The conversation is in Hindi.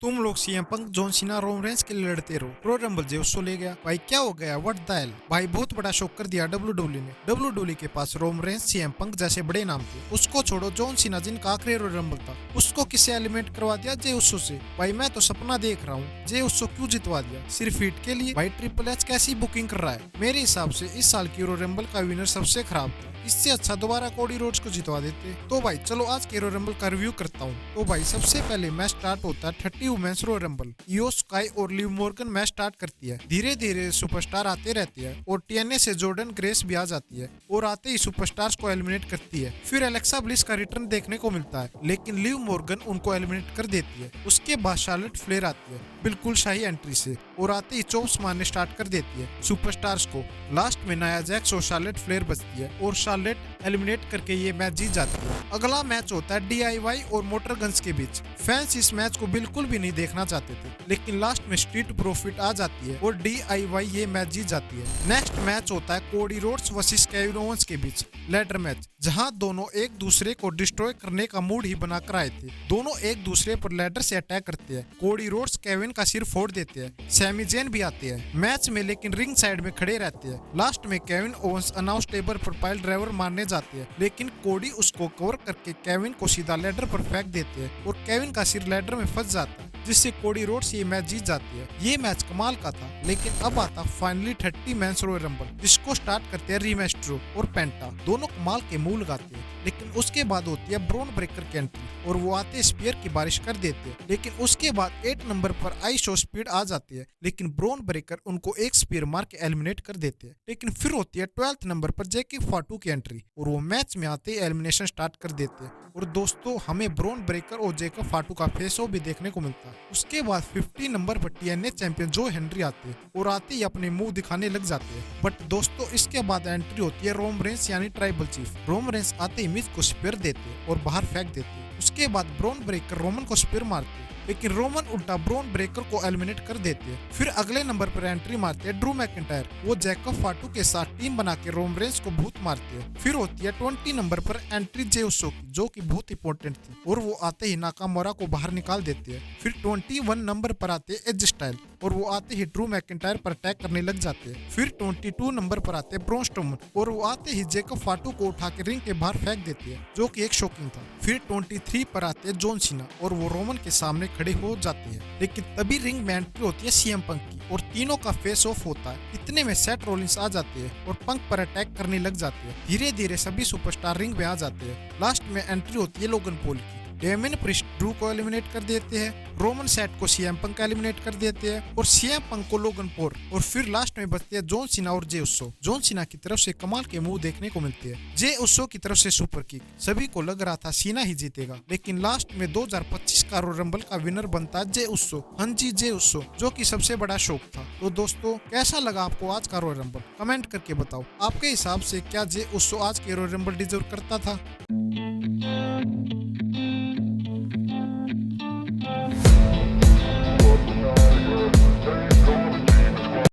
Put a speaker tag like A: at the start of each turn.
A: तुम लोग सीएम पंक जॉन सीना रोम रेंज के लिए लड़ते रहो, रो रंबल जे उसको ले गया। भाई क्या हो गया, व्हाट द हेल। भाई बहुत बड़ा शौक कर दिया डब्ल्यू ने। डब्ल्यू के पास रोम रेंज सीएम पंक जैसे बड़े नाम थे। उसको छोड़ो, जॉन सीना जिनका आखिरी रो रंबल था उसको किसे एलिमिनेट करवा दिया, जे उसो से। भाई मैं तो सपना देख रहा हूँ, जे उसको क्यों जितवा दिया, सिर्फ हिट के लिए। भाई ट्रिपल एच कैसी बुकिंग कर रहा है। मेरे हिसाब से इस साल की रो रंबल का विनर सबसे खराब था। इससे अच्छा दोबारा कोडी रोड्स को जितवा देते। तो भाई चलो आज के रो रंबल का रिव्यू करता हूँ। तो भाई सबसे पहले मैच स्टार्ट होता है 30 वुमेन्स रो रंबल। इयो स्काई और लिव मॉर्गन मैच स्टार्ट करती है। धीरे धीरे सुपरस्टार आते रहते हैं और टीएनए से जॉर्डन ग्रेस भी आ जाती है और आते ही सुपरस्टार्स को एलिमिनेट करती है। फिर एलेक्सा ब्लिस का रिटर्न देखने को मिलता है, लेकिन लिव मॉर्गन उनको एलिमिनेट कर देती है। उसके बाद शार्लेट फ्लेयर आती है बिल्कुल शाही एंट्री से और आते ही चॉप्स मारने स्टार्ट कर देती है सुपरस्टार्स को। लास्ट में नाया जैक्स और शार्लेट फ्लेयर बचती है और शार्लेट एलिमिनेट करके ये मैच जीत जाती है। अगला मैच होता है डीआईवाई और मोटर गन्स के बीच। फैंस इस मैच को बिल्कुल भी नहीं देखना चाहते थे, लेकिन लास्ट में स्ट्रीट प्रॉफिट आ जाती है और डीआईवाई ये मैच जीत जाती है। नेक्स्ट मैच होता है Cody Rhodes versus Kevin Owens के बीच लैडर मैच, जहां दोनों एक दूसरे को डिस्ट्रॉय करने का मूड ही बनाकर आए थे। दोनों एक दूसरे पर लैडर से अटैक करते हैं। कोडी रोड्स केविन का सिर फोड़ देते हैं। सैमी जेन भी आते हैं मैच में, लेकिन रिंग साइड में खड़े रहते हैं। लास्ट में केविन ओवेंस अनाउंस टेबल पर पाइल ड्राइवर मारने जाते हैं, लेकिन कोडी उसको कवर करके केविन को सीधा लैडर पर फेंक देते हैं और केविन का सिर लैडर में फंस जाता है, जिससे कोडी रोड्स ये मैच जीत जाती है। ये मैच कमाल का था, लेकिन अब आता फाइनली 30 मैंस रॉयल रंबल, जिसको स्टार्ट करते हैं रिमेस्ट्रो और पेंटा। दोनों कमाल के मूव लगाते हैं, लेकिन उसके बाद होती है ब्रॉन ब्रेकर की एंट्री और वो आते स्पीयर की बारिश कर देते हैं। लेकिन उसके बाद 8 नंबर पर आई शो स्पीड आ जाती है, लेकिन ब्रॉन ब्रेकर उनको एक स्पीयर मार के एलिमिनेट कर देते हैं। लेकिन फिर होती है 12th नंबर पर जैकी फाटू की एंट्री और वो मैच में आते ही एलिमिनेशन स्टार्ट कर देते हैं। और दोस्तों हमें ब्रॉन ब्रेकर और जेकब फाटू का फेस ऑफ भी देखने को मिलता है। उसके बाद 50 नंबर पर टीएनए चैंपियन जो हेनरी आते हैं और आते ही अपने मुंह दिखाने लग जाते हैं। बट दोस्तों इसके बाद एंट्री होती है रोम रेंस यानी ट्राइबल चीफ। रोम रेंस आते ही मिज को स्पीयर देते हैं और बाहर फेंक देते हैं। उसके बाद ब्रॉन ब्रेकर रोमन को स्पीयर मारते हैं, लेकिन रोमन उल्टा ब्रॉन ब्रेकर को एलिमिनेट कर देते हैं। फिर अगले नंबर पर एंट्री मारते हैं ड्रू मैकिंटायर। वो जैकब फाटू के साथ टीम बना के रोम रेंस को भूत मारते हैं। फिर होती है 20 नंबर पर एंट्री जे उसो की, जो कि बहुत इंपॉर्टेंट थी, और वो आते ही नाकामोरा को बाहर निकाल देते हैं। फिर 21 नंबर पर आते हैं एज स्टाइल और वो आते ही ड्रू मैकिंटायर पर अटैक करने लग जाते हैं। फिर 22 नंबर पर आते हैं ब्रॉन स्ट्रोमन और वो आते ही जेकब फाटू को उठा के रिंग के बाहर फेंक देते हैं, जो कि एक शॉकिंग था। फिर 23 पर आते हैं जॉन सीना और वो रोमन के सामने खड़े हो जाते हैं, लेकिन तभी रिंग में एंट्री होती है सीएम पंक की और तीनों का फेस ऑफ होता है। इतने में सेथ रॉलिंस आ जाते हैं और पंक पर अटैक करने लग जाते हैं। धीरे धीरे सभी सुपरस्टार रिंग में आ जाते हैं। लास्ट में एंट्री होती है लोगन पॉल की। डेमिन प्रिस्ट ड्रू को एलिमिनेट कर देते हैं, रोमन सेट को सीएम पंक एलिमिनेट कर देते हैं और सीएम पंक को लोगन पॉल, और फिर लास्ट में बचते हैं जॉन सीना और जे उसो। जॉन सीना की तरफ से कमाल के मूव देखने को मिलते हैं, जे उसो की तरफ से सुपर किक। सभी को लग रहा था सीना ही जीतेगा, लेकिन लास्ट में 2025 का रॉयल रंबल का विनर बनता है जे उसो। हाँ जी, जे उसो, जो कि सबसे बड़ा शौक था। तो दोस्तों कैसा लगा आपको आज का रॉयल रंबल, कमेंट करके बताओ। आपके हिसाब से क्या जे उसो आज के रॉयल रंबल डिजर्व करता था?